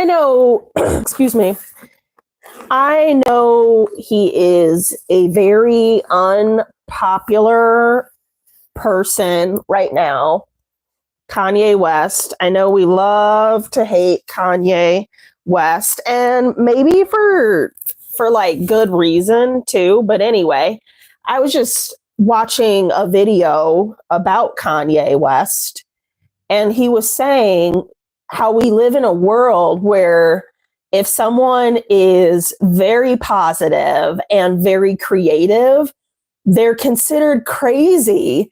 I know, excuse me, I know he is a very unpopular person right now. Kanye West. I know we love to hate Kanye West, and maybe for like good reason too. But anyway, I was just watching a video about Kanye West, and he was saying how we live in a world where if someone is very positive and very creative, they're considered crazy.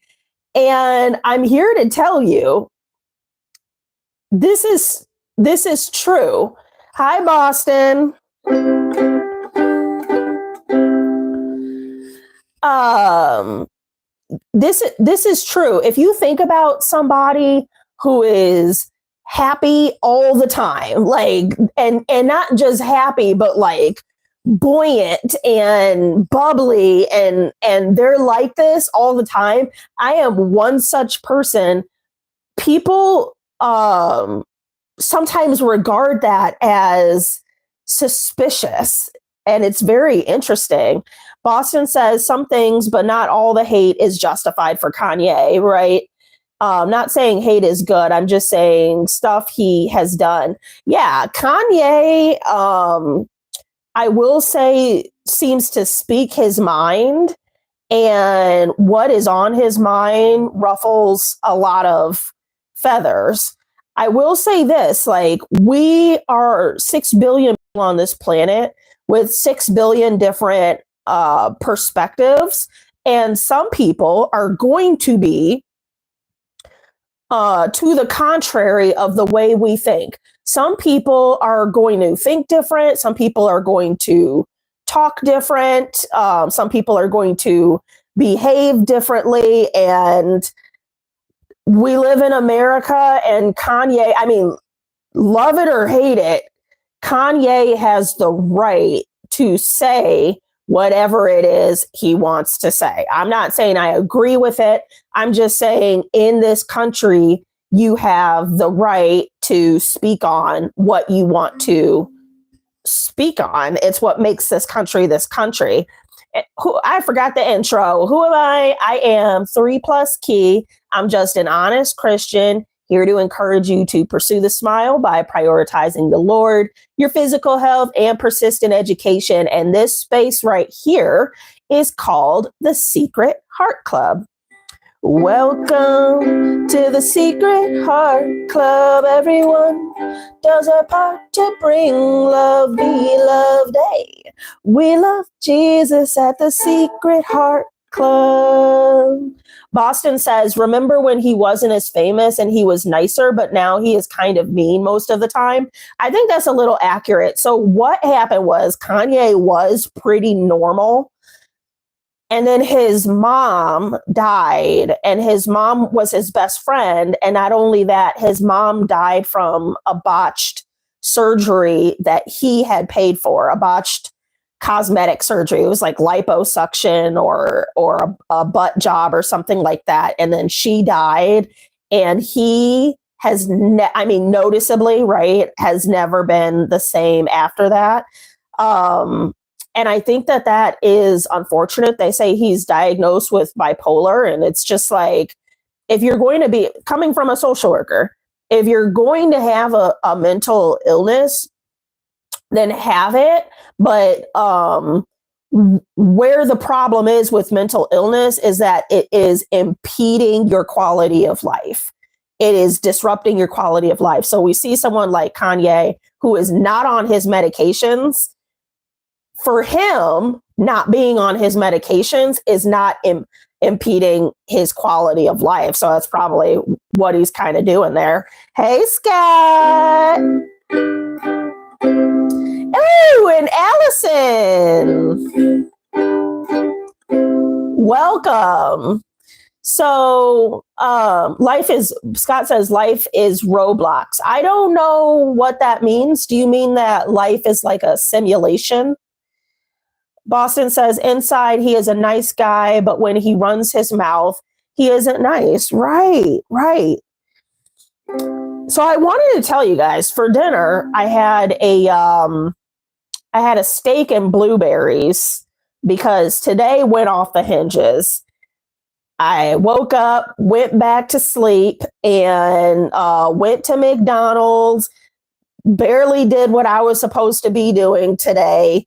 And I'm here to tell you, this is true. Hi, Boston. This is true. If you think about somebody who is happy all the time, like, and not just happy, but like buoyant and bubbly, and they're like this all the time. I am one such person. People sometimes regard that as suspicious, and it's very interesting. Boston says some things, but not all the hate is justified for Kanye, right? Not saying hate is good. I'm just saying stuff he has done. Yeah, Kanye, I will say, seems to speak his mind, and what is on his mind ruffles a lot of feathers. I will say this, like, we are 6 billion people on this planet with 6 billion different perspectives, and some people are going to be to the contrary of the way we think. Some people are going to think different. Some people are going to talk different. Some people are going to behave differently. And we live in America, and Kanye, I mean, love it or hate it, Kanye has the right to say whatever it is he wants to say. I'm not saying I agree with it. I'm just saying in this country, you have the right to speak on what you want to speak on. It's what makes this country this country. I forgot the intro. Who am I? I am 3+Kei. I'm just an honest Christian here to encourage you to pursue the smile by prioritizing the Lord, your physical health, and persistent education. And this space right here is called the Secret Heart Club. Welcome to the Secret Heart Club. Everyone does our part to bring love, be loved. Hey, we love Jesus at the Secret Heart Club. Boston says, remember when he wasn't as famous and he was nicer, but now he is kind of mean most of the time? I think that's a little accurate. So what happened was Kanye was pretty normal. And then his mom died, and his mom was his best friend. And not only that, his mom died from a botched surgery that he had paid for, a botched cosmetic surgery. It was like liposuction or a butt job or something like that. And then she died, and he has, noticeably, right, has never been the same after that. And I think that is unfortunate. They say he's diagnosed with bipolar, and it's just like, if you're going to be coming from a social worker, if you're going to have a mental illness, then have it. But where the problem is with mental illness is that it is impeding your quality of life. It is disrupting your quality of life. So we see someone like Kanye who is not on his medications. For him, not being on his medications is not impeding his quality of life. So that's probably what he's kind of doing there. Hey, Scott. Oh, and Allison. Welcome. So Scott says life is Roblox. I don't know what that means. Do you mean that life is like a simulation? Boston says inside he is a nice guy, but when he runs his mouth, he isn't nice. Right. So I wanted to tell you guys, for dinner, I had a steak and blueberries because today went off the hinges. I woke up, went back to sleep, and went to McDonald's, barely did what I was supposed to be doing today,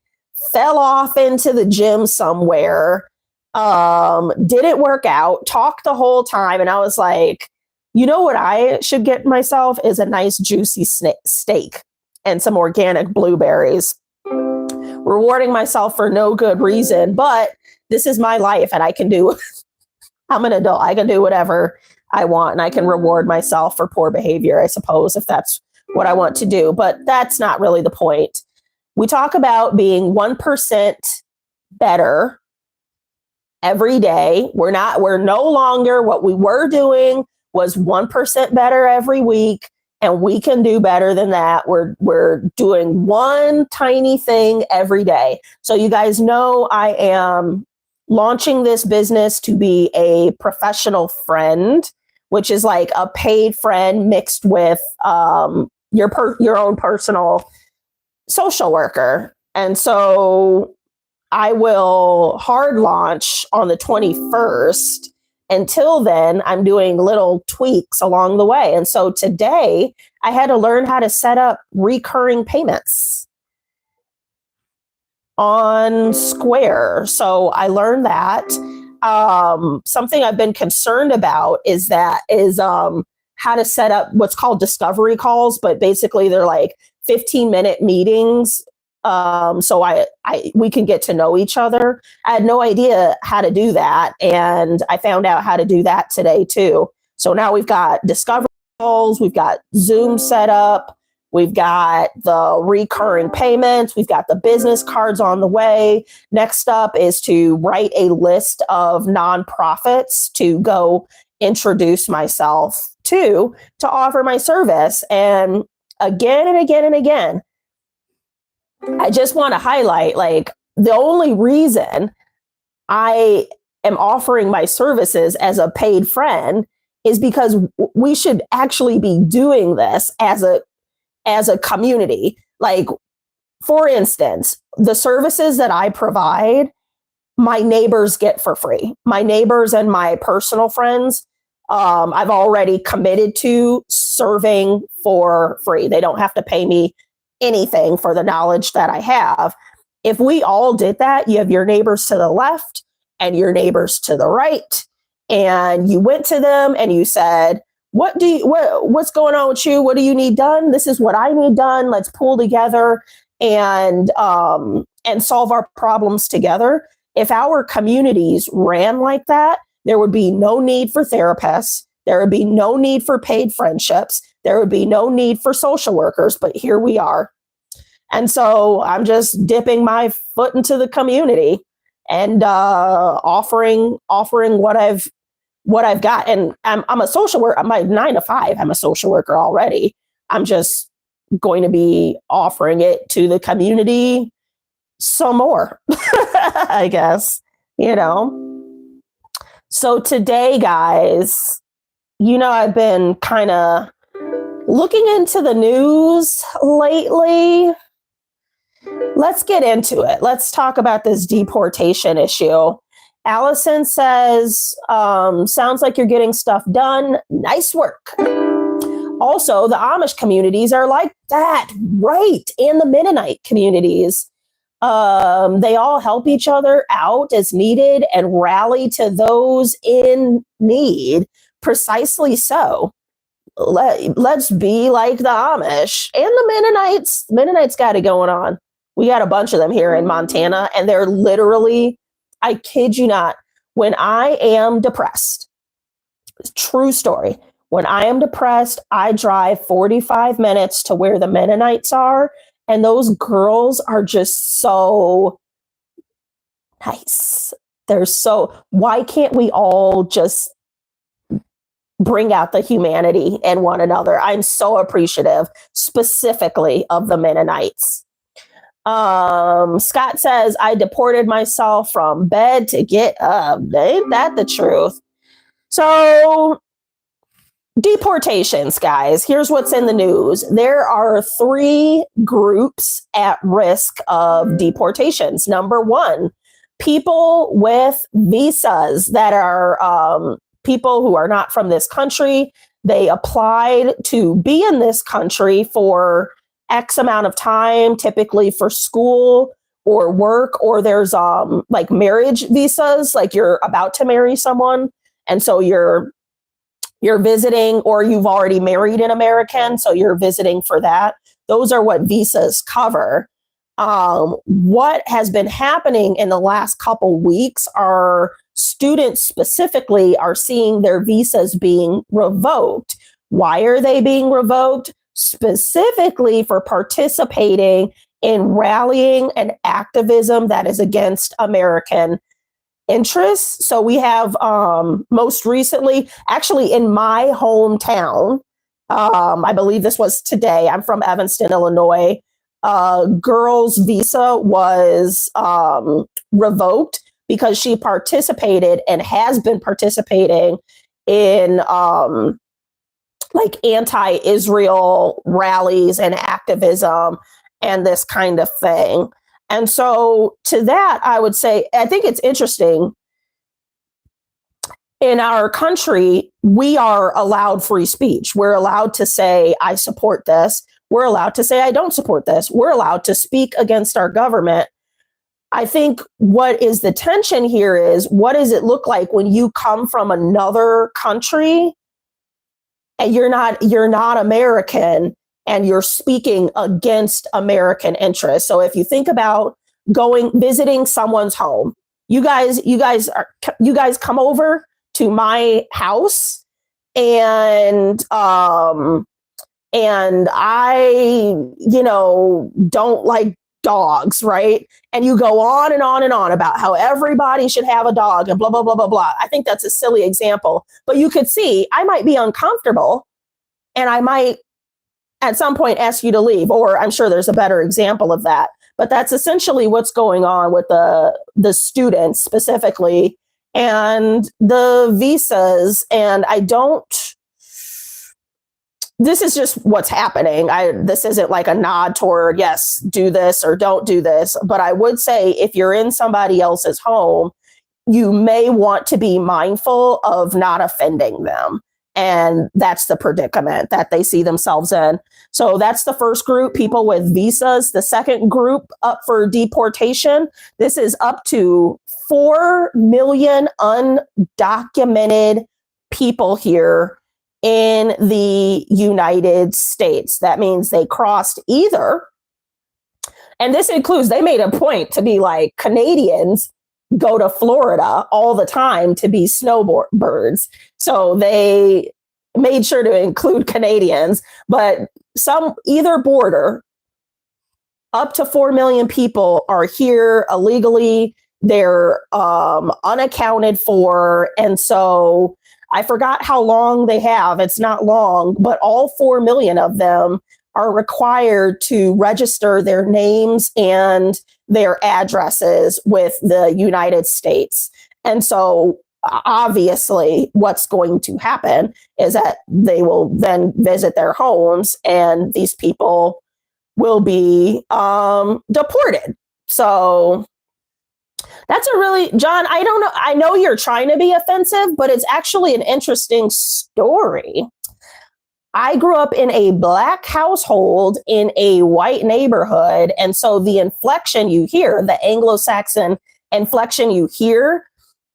fell off into the gym somewhere, didn't work out, talked the whole time. And I was like, you know what I should get myself is a nice juicy steak and some organic blueberries. Rewarding myself for no good reason, but this is my life and I'm an adult. I can do whatever I want and I can reward myself for poor behavior, I suppose, if that's what I want to do. But that's not really the point. We talk about being 1% better every day. We're no longer, what we were doing was 1% better every week. And we can do better than that. We're doing one tiny thing every day. So you guys know I am launching this business to be a professional friend, which is like a paid friend mixed with your own personal social worker. And so I will hard launch on the 21st. Until then, I'm doing little tweaks along the way. And so today I had to learn how to set up recurring payments on Square. So I learned that. Something I've been concerned about is how to set up what's called discovery calls, but basically they're like 15-minute meetings. So we can get to know each other. I had no idea how to do that. And I found out how to do that today too. So now we've got discovery calls, we've got Zoom set up, we've got the recurring payments, we've got the business cards on the way. Next up is to write a list of nonprofits to go introduce myself to offer my service. And again and again and again, I just want to highlight, like, the only reason I am offering my services as a paid friend is because we should actually be doing this as a community. Like, for instance, the services that I provide, my neighbors get for free. My neighbors and my personal friends, I've already committed to serving for free. They don't have to pay me anything for the knowledge that I have. If we all did that, you have your neighbors to the left and your neighbors to the right, and you went to them and you said, what's going on with you? What do you need done? This is what I need done. Let's pull together and solve our problems together. If our communities ran like that, there would be no need for therapists. There would be no need for paid friendships. There would be no need for social workers, but here we are. And so I'm just dipping my foot into the community and offering what I've got. And I'm a social worker. I'm like 9 to 5. I'm a social worker already. I'm just going to be offering it to the community some more, I guess, So today, guys, I've been kind of looking into the news lately. Let's get into it. Let's talk about this deportation issue. Allison says, sounds like you're getting stuff done. Nice work. Also, the Amish communities are like that, right? And the Mennonite communities. They all help each other out as needed and rally to those in need. Precisely so. Let's be like the Amish and the Mennonites. Mennonites got it going on. We got a bunch of them here in Montana, and they're literally, I kid you not, when I am depressed, true story, when I am depressed, I drive 45 minutes to where the Mennonites are, and those girls are just so nice. Why can't we all just bring out the humanity in one another? I'm so appreciative, specifically of the Mennonites. Scott says, I deported myself from bed to get up. Ain't that the truth? So Deportations, guys. Here's what's in the news. There are 3 groups at risk of deportations. Number 1, people with visas that are people who are not from this country. They applied to be in this country for X amount of time, typically for school or work, or there's like marriage visas, like you're about to marry someone. And so you're visiting, or you've already married an American, so you're visiting for that. Those are what visas cover. What has been happening in the last couple weeks are students specifically are seeing their visas being revoked. Why are they being revoked? Specifically for participating in rallying and activism that is against American interests. So we have most recently, actually in my hometown, I believe this was today, I'm from Evanston, Illinois, girl's visa was revoked because she participated and has been participating in like anti-Israel rallies and activism and this kind of thing. And so to that, I would say, I think it's interesting. In our country, we are allowed free speech. We're allowed to say, I support this. We're allowed to say, I don't support this. We're allowed to speak against our government. I think what is the tension here is, what does it look like when you come from another country and you're not American and you're speaking against American interests? So if you think about visiting someone's home, you guys come over to my house, and I, don't like dogs, right? And you go on and on and on about how everybody should have a dog and blah, blah, blah, blah, blah. I think that's a silly example, but you could see I might be uncomfortable and I might at some point ask you to leave, or I'm sure there's a better example of that. But that's essentially what's going on with the students specifically and the visas. And this is just what's happening. This isn't like a nod toward, yes, do this or don't do this. But I would say if you're in somebody else's home, you may want to be mindful of not offending them. And that's the predicament that they see themselves in. So that's the first group, people with visas. The second group up for deportation, this is up to 4 million undocumented people here in the United States. That means they crossed either, and this includes, they made a point to be like, Canadians go to Florida all the time to be snowbirds. So they made sure to include Canadians, but either border, up to 4 million people are here illegally. They're unaccounted for. And so I forgot how long they have. It's not long, but all 4 million of them are required to register their names and their addresses with the United States. And so obviously what's going to happen is that they will then visit their homes and these people will be deported. So that's a really, John, I don't know. I know you're trying to be offensive, but it's actually an interesting story. I grew up in a Black household in a white neighborhood. And so the inflection you hear, the Anglo-Saxon inflection you hear,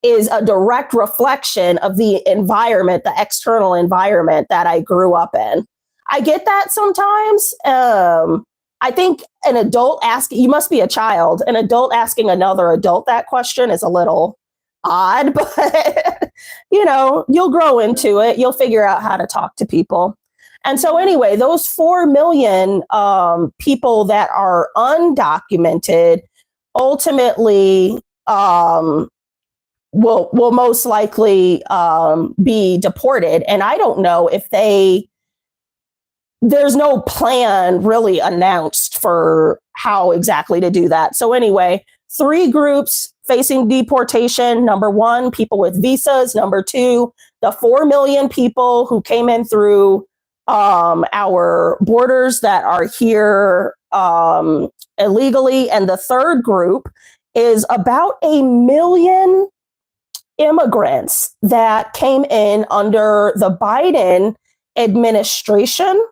is a direct reflection of the environment, the external environment that I grew up in. I get that sometimes. I think an adult asking, you must be a child, an adult asking another adult that question is a little odd, but you'll grow into it. You'll figure out how to talk to people. And so anyway, those 4 million people that are undocumented ultimately will most likely be deported. And I don't know if there's no plan really announced for how exactly to do that. So anyway, 3 groups facing deportation. Number one, people with visas. Number two, the 4 million people who came in through our borders that are here illegally. And the third group is about 1 million immigrants that came in under the Biden administration.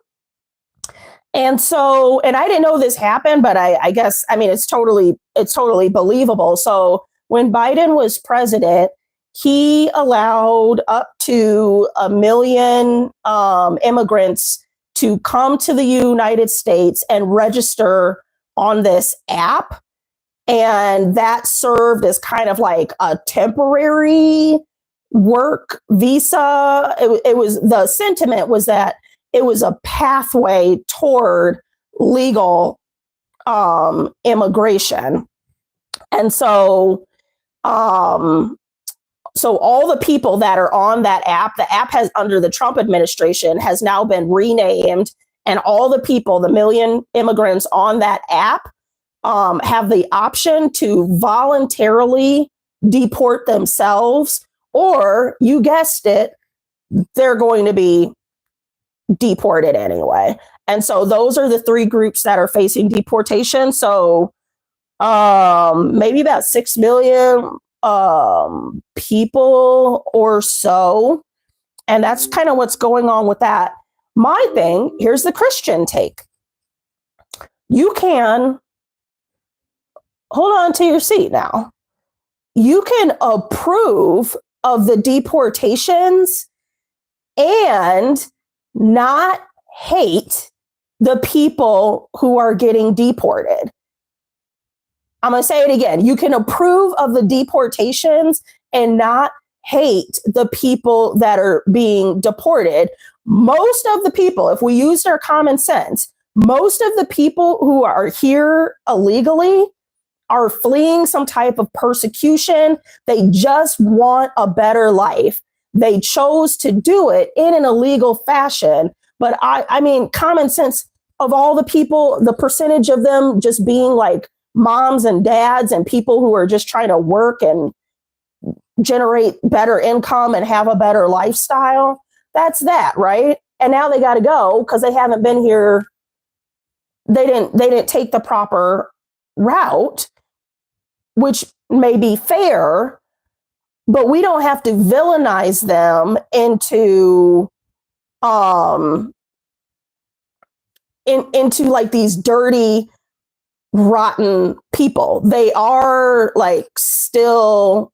And so, and I didn't know this happened, but I guess, I mean, it's totally believable. So when Biden was president, he allowed up to 1 million immigrants to come to the United States and register on this app. And that served as kind of like a temporary work visa. It was, the sentiment was that it was a pathway toward legal immigration. And so, so all the people that are on that app, the app has, under the Trump administration, has now been renamed. And all the people, the 1 million immigrants on that app, have the option to voluntarily deport themselves, or, you guessed it, they're going to be deported anyway. And so those are the three groups that are facing deportation. So maybe about 6 million people or so. And that's kind of what's going on with that. My thing, here's the Christian take. You can hold on to your seat now. You can approve of the deportations and not hate the people who are getting deported. I'm going to say it again. You can approve of the deportations and not hate the people that are being deported. Most of the people, if we used our common sense, most of the people who are here illegally are fleeing some type of persecution. They just want a better life. They chose to do it in an illegal fashion. But I mean, common sense, of all the people, the percentage of them just being like moms and dads and people who are just trying to work and generate better income and have a better lifestyle, that's that, right? And now they got to go because they haven't been here. They didn't take the proper route, which may be fair, but we don't have to villainize them into into like these dirty, rotten people. They are like still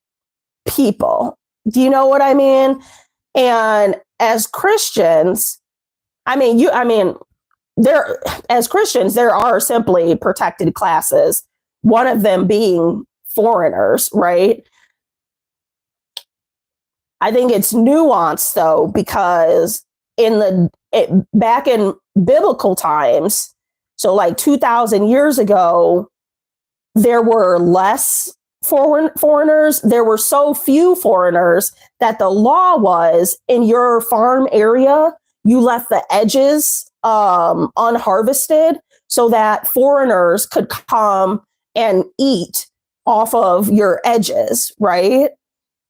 people. Do you know what I mean? And as Christians, as Christians, there are simply protected classes, one of them being foreigners, right? I think it's nuanced though, because back in biblical times, so like 2,000 years ago, there were less foreigners. There were so few foreigners that the law was, in your farm area, you left the edges unharvested so that foreigners could come and eat off of your edges, right?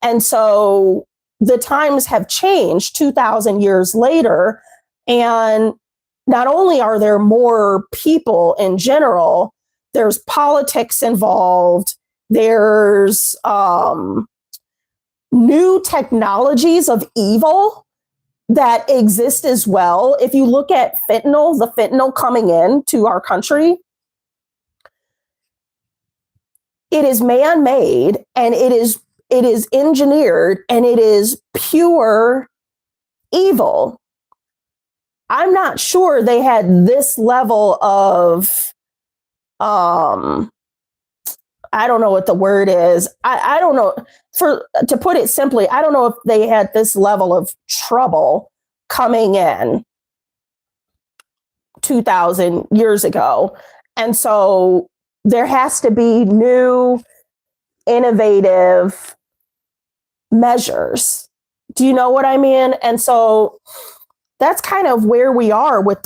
And so the times have changed 2,000 years later. And not only are there more people in general, there's politics involved. There's new technologies of evil that exist as well. If you look at fentanyl, the fentanyl coming in to our country, it is man-made and it is engineered and it is pure evil. I'm not sure they had this level of, I don't know what the word is. I don't know. To put it simply, I don't know if they had this level of trouble coming in 2,000 years ago. And so there has to be new, innovative measures. Do you know what I mean? And so that's kind of where we are with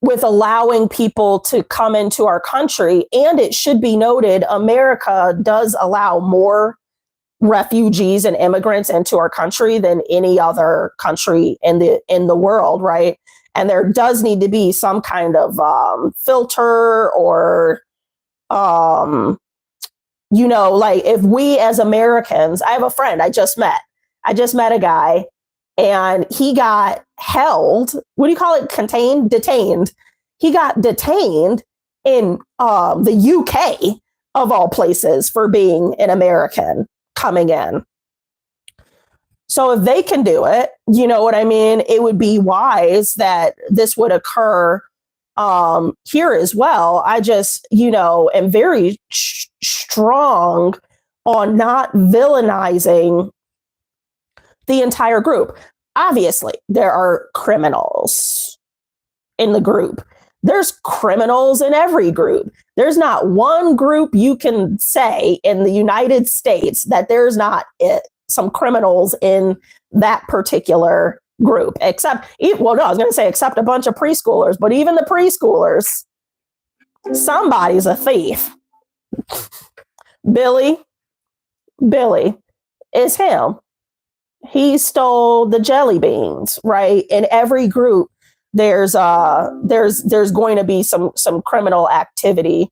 with allowing people to come into our country. And it should be noted, America does allow more refugees and immigrants into our country than any other country in the world, right? And there does need to be some kind of filter or, like if we as Americans, I have a friend I just met a guy, and he got held. What do you call it? Detained. He got detained in the UK, of all places, for being an American coming in. So if they can do it, you know what I mean? It would be wise that this would occur here as well. I just, am very strong on not villainizing the entire group. Obviously, there are criminals in the group. There's criminals in every group. There's not one group you can say in the United States that there's not some criminals in that particular group, except a bunch of preschoolers, but even the preschoolers, somebody's a thief. Billy is him. He stole the jelly beans, right? In every group, there's going to be some criminal activity.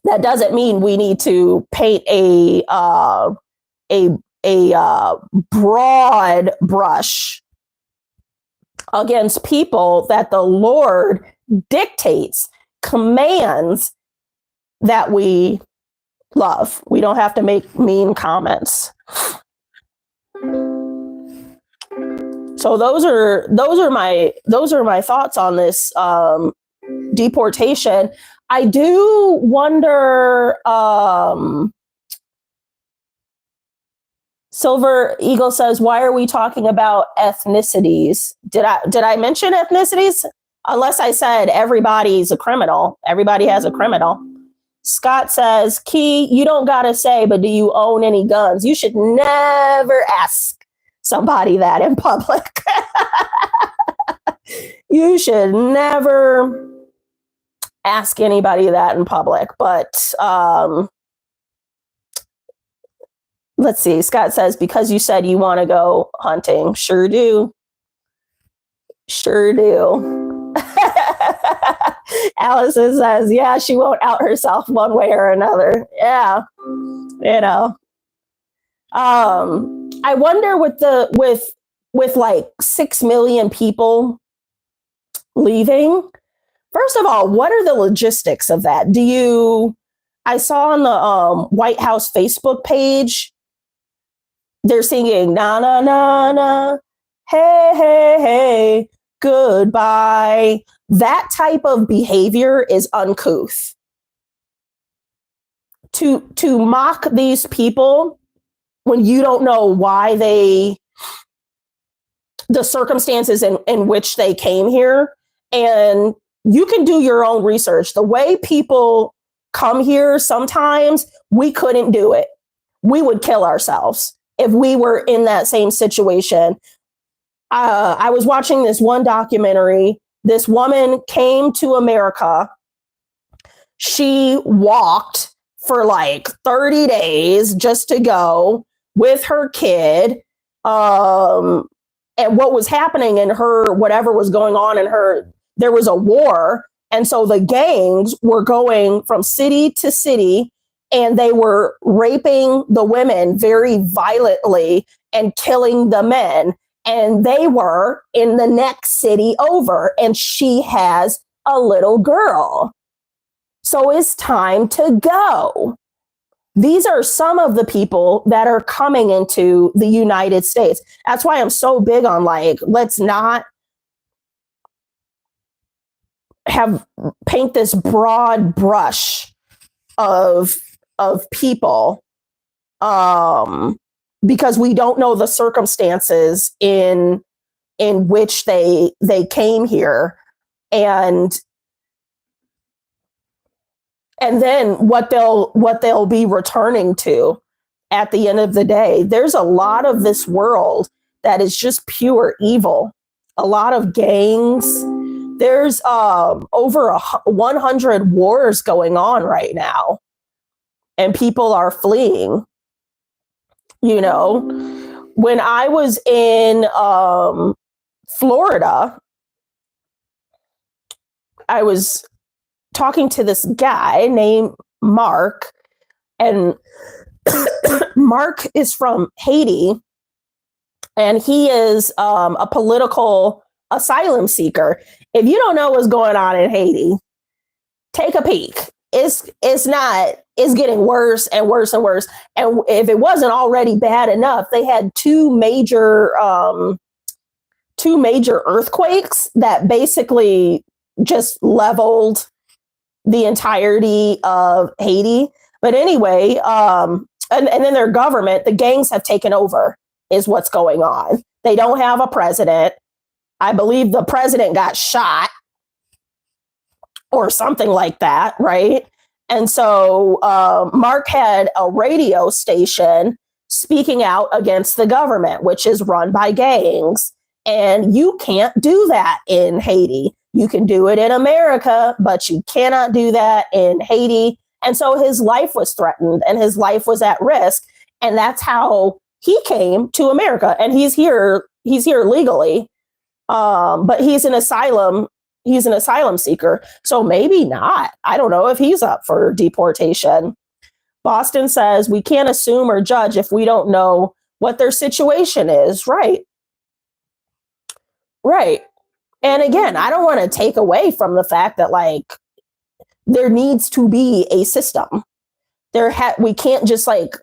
That doesn't mean we need to paint a broad brush against people that the Lord dictates, commands that we love. We don't have to make mean comments. So those are my thoughts on this deportation. I do wonder. Silver Eagle says, "Why are we talking about ethnicities? Did I mention ethnicities? Unless I said everybody's a criminal. Everybody has a criminal." Scott says, "Key, you don't gotta say, but do you own any guns?" You should never ask somebody that in public. You should never ask anybody that in public. But let's see. Scott says, "Because you said you want to go hunting." Sure do. Sure do. Allison says, "Yeah, she won't out herself one way or another." Yeah. I wonder with like 6 million people leaving. First of all, what are the logistics of that? I saw on the White House Facebook page, they're singing na na na na, hey hey hey, goodbye. That type of behavior is uncouth. To mock these people when you don't know why the circumstances in which they came here, and you can do your own research. The way people come here, sometimes we couldn't do it. We would kill ourselves if we were in that same situation. I was watching this one documentary. This woman came to America. She walked for like 30 days just to go with her kid. And what was happening in her, whatever was going on in her, there was a war. And so the gangs were going from city to city, and they were raping the women very violently and killing the men. And they were in the next city over, and she has a little girl. So it's time to go. These are some of the people that are coming into the United States. That's why I'm so big on let's not paint this broad brush of people because we don't know the circumstances in which they came here, and then what they'll be returning to at the end of the day. There's a lot of this world that is just pure evil. A lot of gangs, There's over 100 wars going on right now, and people are fleeing. You know, when I was in Florida, I was talking to this guy named Mark, and Mark is from Haiti, and he is a political asylum seeker. If you don't know what's going on in Haiti, take a peek. It's getting worse and worse and worse. And if it wasn't already bad enough, they had two major earthquakes that basically just leveled the entirety of Haiti. But anyway, and then their government, the gangs have taken over, is what's going on. They don't have a president. I believe the president got shot or something like that, right? And so Mark had a radio station speaking out against the government, which is run by gangs. And you can't do that in Haiti. You can do it in America, but you cannot do that in Haiti. And so his life was threatened and his life was at risk. And that's how he came to America. And he's here legally. But he's an asylum seeker. So maybe not. I don't know if he's up for deportation. Boston says we can't assume or judge if we don't know what their situation is. Right. And again, I don't want to take away from the fact that like there needs to be a system. We can't just like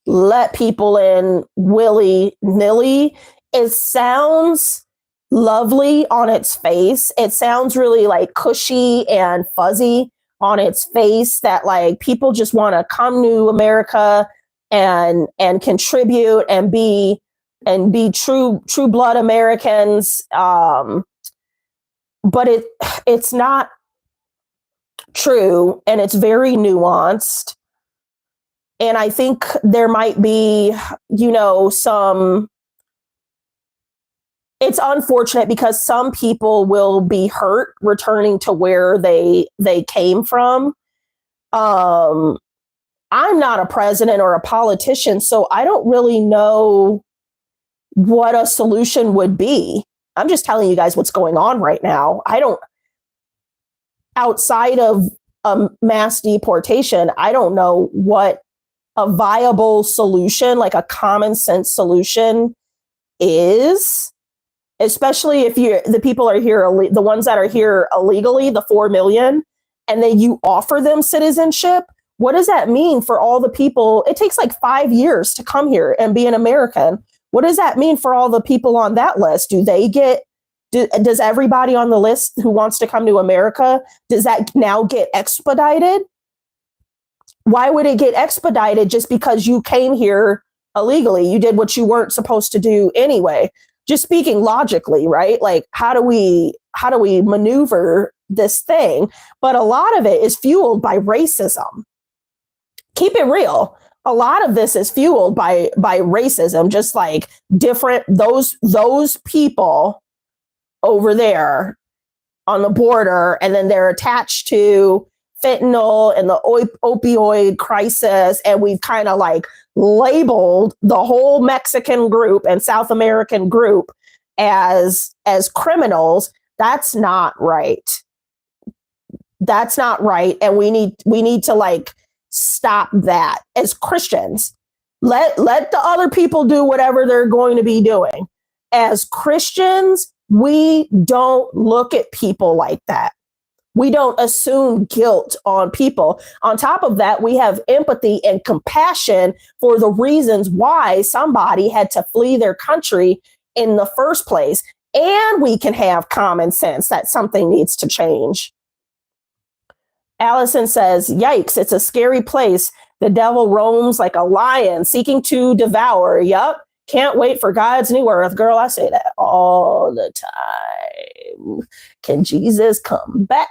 let people in willy-nilly. It sounds lovely on its face. It sounds really like cushy and fuzzy on its face that like people just want to come to America and contribute and be true blood Americans. But it's not true, and it's very nuanced. And I think there might be, it's unfortunate because some people will be hurt returning to where they came from. I'm not a president or a politician, so I don't really know what a solution would be. I'm just telling you guys what's going on right now. Outside of mass deportation, I don't know what a viable solution, like a common sense solution is, especially if the people are here, the ones that are here illegally, the 4 million, and then you offer them citizenship. What does that mean for all the people? It takes like 5 years to come here and be an American. What does that mean for all the people on that list? Does everybody on the list who wants to come to America, does that now get expedited? Why would it get expedited just because you came here illegally? You did what you weren't supposed to do anyway. Just speaking logically, right? Like, how do we maneuver this thing? But a lot of it is fueled by racism. Keep it real. A lot of this is fueled by racism, just like those people over there on the border, and then they're attached to fentanyl and the opioid crisis, and we've kind of like labeled the whole Mexican group and South American group as criminals. That's not right. That's not right, and we need to like stop that as Christians. Let the other people do whatever they're going to be doing. As Christians, we don't look at people like that. We don't assume guilt on people. On top of that, we have empathy and compassion for the reasons why somebody had to flee their country in the first place. And we can have common sense that something needs to change. Allison says, yikes, it's a scary place. The devil roams like a lion seeking to devour. Yup. Can't wait for God's new earth. Girl, I say that all the time. Can Jesus come back?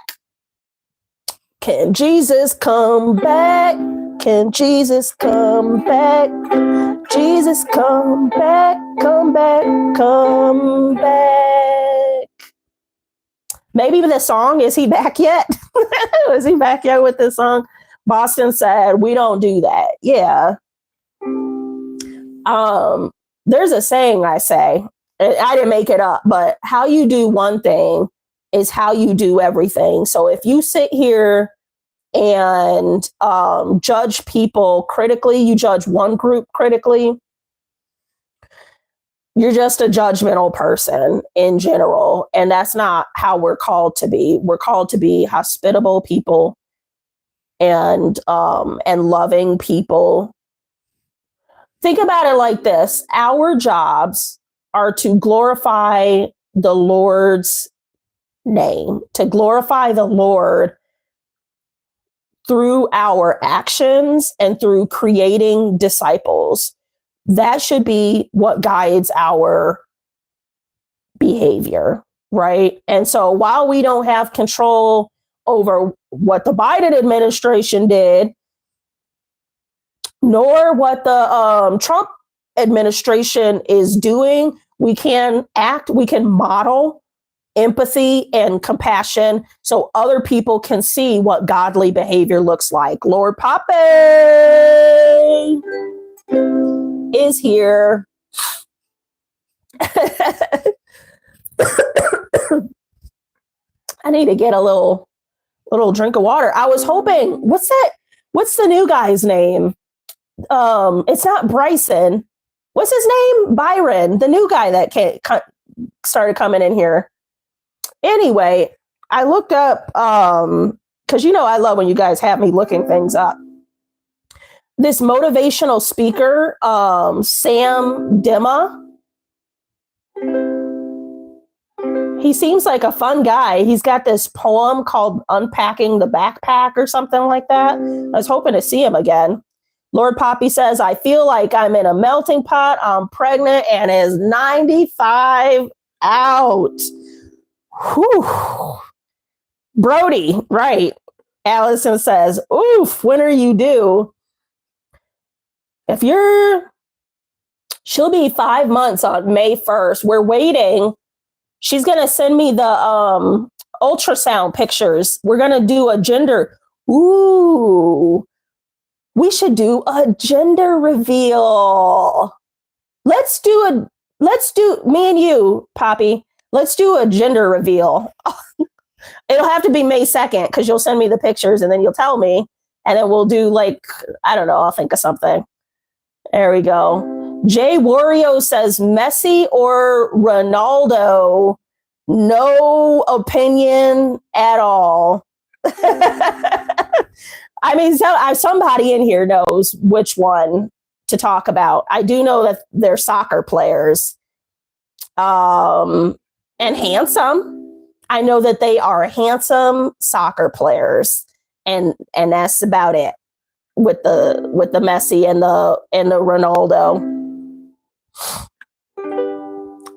Can Jesus come back? Can Jesus come back? Jesus, come back, come back, come back. Maybe the song, is he back yet? Is he back yet with this song? Boston said, we don't do that. Yeah. There's a saying I say, I didn't make it up, but how you do one thing is how you do everything. So if you sit here and judge people critically, you judge one group critically, you're just a judgmental person in general. And that's not how we're called to be. We're called to be hospitable people and loving people. Think about it like this. Our jobs are to glorify the Lord's name, to glorify the Lord through our actions and through creating disciples. That should be what guides our behavior, right? And so while we don't have control over what the Biden administration did, nor what the Trump administration is doing, we can model empathy and compassion so other people can see what godly behavior looks like. Lord Pape is here. I need to get a little drink of water. I was hoping, what's the new guy's name? It's not Bryson. What's his name? Byron, the new guy that started coming in here. Anyway, I looked up, because I love when you guys have me looking things up. This motivational speaker, Sam Dimma, he seems like a fun guy. He's got this poem called Unpacking the Backpack or something like that. I was hoping to see him again. Lord Poppy says, I feel like I'm in a melting pot. I'm pregnant and is 95 out. Whew. Brody, right. Allison says, oof, when are you due? She'll be 5 months on May 1st. We're waiting. She's going to send me the ultrasound pictures. We're going to do a gender. Ooh, we should do a gender reveal. Let's do me and you, Poppy. Let's do a gender reveal. It'll have to be May 2nd because you'll send me the pictures and then you'll tell me. And then we'll do I don't know, I'll think of something. There we go. Jay Wario says Messi or Ronaldo. No opinion at all. I mean, somebody in here knows which one to talk about. I do know that they're soccer players. And handsome. I know that they are handsome soccer players. And that's about it. With the Messi and the Ronaldo.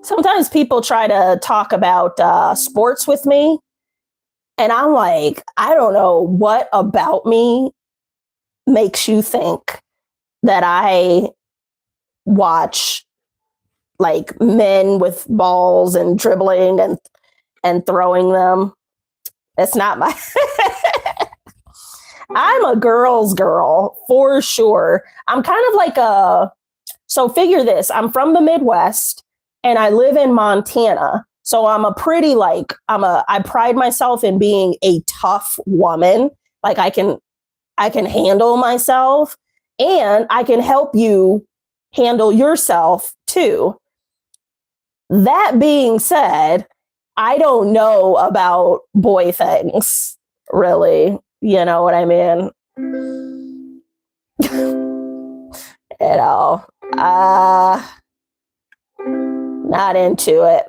Sometimes people try to talk about sports with me, and I'm like, I don't know what about me makes you think that I watch men with balls and dribbling and throwing them. It's not my. I'm a girl's girl for sure. I'm kind of so figure this, I'm from the Midwest and I live in Montana. So I'm I pride myself in being a tough woman. I can handle myself and I can help you handle yourself too. That being said, I don't know about boy things, really. You know what I mean? Not into it.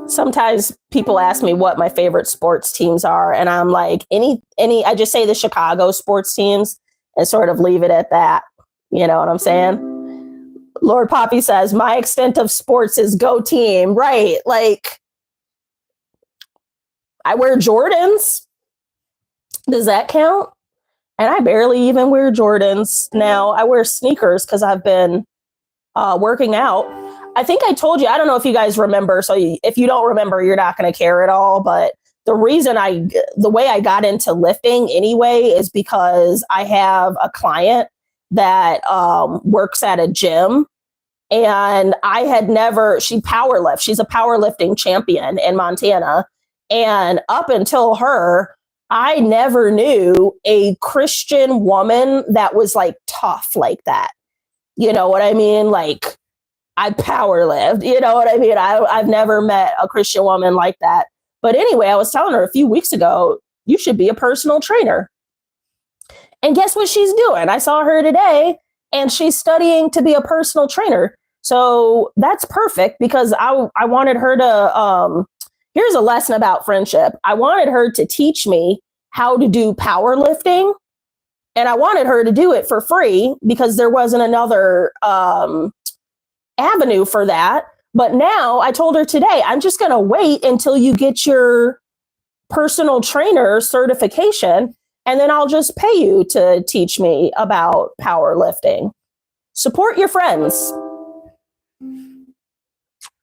Sometimes people ask me what my favorite sports teams are, and I'm like, I just say the Chicago sports teams and sort of leave it at that. You know what I'm saying? Lord Poppy says, my extent of sports is go team. Right. I wear Jordans. Does that count? And I barely even wear Jordans now. I wear sneakers because I've been working out. I think I told you, I don't know if you guys remember. So if you don't remember, you're not going to care at all. But the way I got into lifting anyway is because I have a client that works at a gym, and she powerlifts. She's a powerlifting champion in Montana. And up until her, I never knew a Christian woman that was like tough like that. You know what I mean? Like, I powerlift, you know what I mean? I've never met a Christian woman like that. But anyway, I was telling her a few weeks ago, you should be a personal trainer. And guess what she's doing? I saw her today, and she's studying to be a personal trainer. So that's perfect, because I wanted her to, here's a lesson about friendship. I wanted her to teach me how to do powerlifting, and I wanted her to do it for free because there wasn't another avenue for that. But now I told her today, I'm just going to wait until you get your personal trainer certification, and then I'll just pay you to teach me about powerlifting. Support your friends.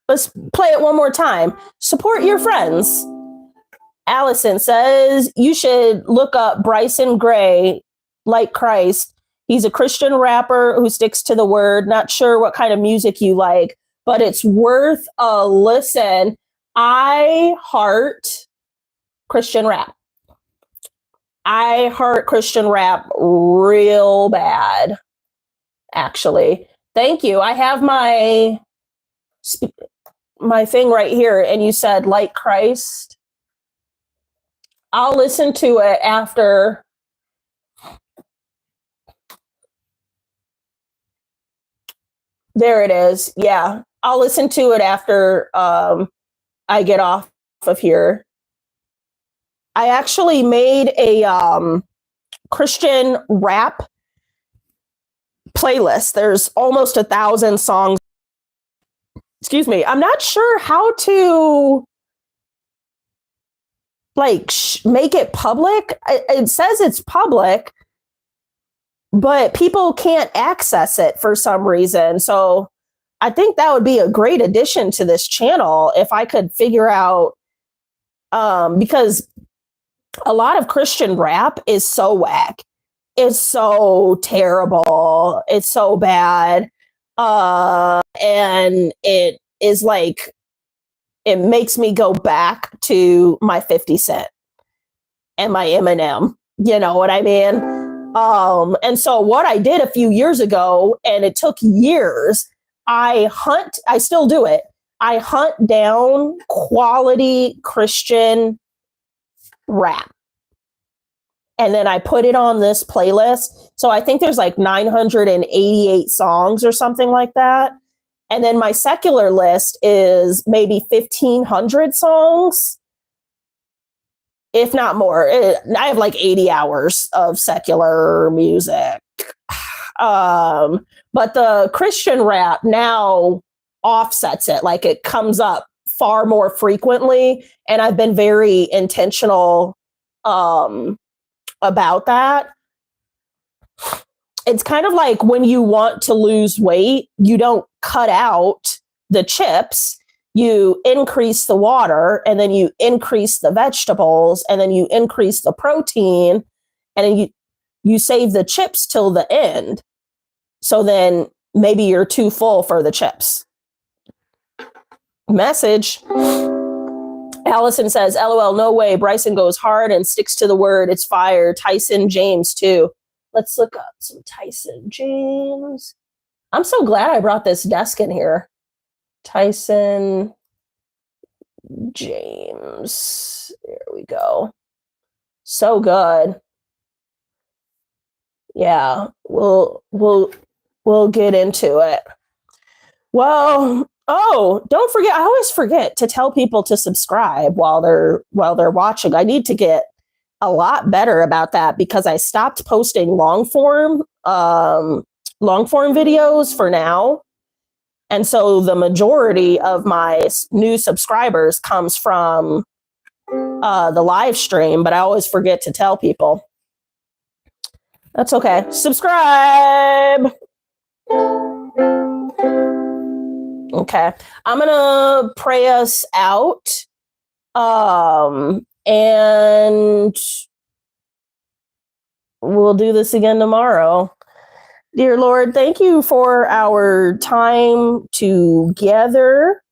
Let's play it one more time. Support your friends. Allison says you should look up Bryson Gray, Like Christ. He's a Christian rapper who sticks to the word. Not sure what kind of music you like, but it's worth a listen. I heart Christian rap. I heart Christian rap real bad, actually. Thank you. I have my thing right here, and you said Like Christ. I'll listen to it after. There it is. Yeah. I'll listen to it after I get off of here. I actually made a Christian rap playlist. There's almost 1,000 songs. Excuse me. I'm not sure how to make it public. It says it's public, but people can't access it for some reason. So I think that would be a great addition to this channel if I could figure out, because a lot of Christian rap is so whack. It's so terrible. It's so bad. And it is like, it makes me go back to my 50 Cent and my Eminem. You know what I mean? And so what I did a few years ago, and it took years, I still do it. I hunt down quality Christian rap. And then I put it on this playlist. So I think there's like 988 songs or something like that. And then my secular list is maybe 1,500 songs, if not more. I have like 80 hours of secular music. But the Christian rap now offsets it. Like, it comes up far more frequently. And I've been very intentional about that. It's kind of like when you want to lose weight, you don't cut out the chips, you increase the water, and then you increase the vegetables, and then you increase the protein, and then you save the chips till the end. So then maybe you're too full for the chips. Message. Allison says, LOL, no way. Bryson goes hard and sticks to the word. It's fire. Tyson James too. Let's look up some Tyson James. I'm so glad I brought this desk in here. Tyson James. There we go. So good. Yeah, we'll get into it. Well, don't forget, I always forget to tell people to subscribe while they're watching. I need to get a lot better about that because I stopped posting long form videos for now. And so the majority of my new subscribers comes from the live stream, but I always forget to tell people. That's okay. Subscribe. Okay. Okay. I'm going to pray us out. And we'll do this again tomorrow. Dear Lord, thank you for our time together.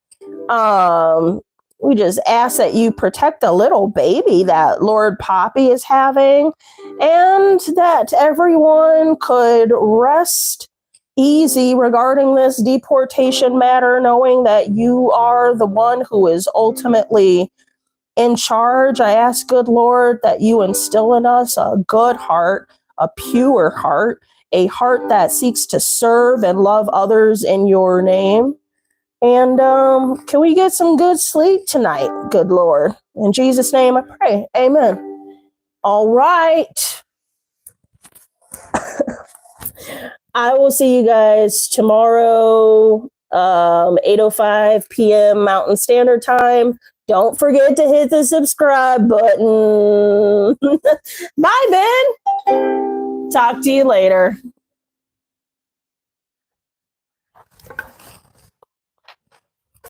We just ask that you protect the little baby that Lord Poppy is having, and that everyone could rest easy regarding this deportation matter, knowing that you are the one who is ultimately in charge. I ask, good Lord, that you instill in us a good heart, a pure heart, a heart that seeks to serve and love others in your name. And can we get some good sleep tonight, good Lord? In Jesus' name I pray. Amen. All right. I will see you guys tomorrow, 8:05 p.m. Mountain Standard Time. Don't forget to hit the subscribe button. Bye, Ben. Talk to you later.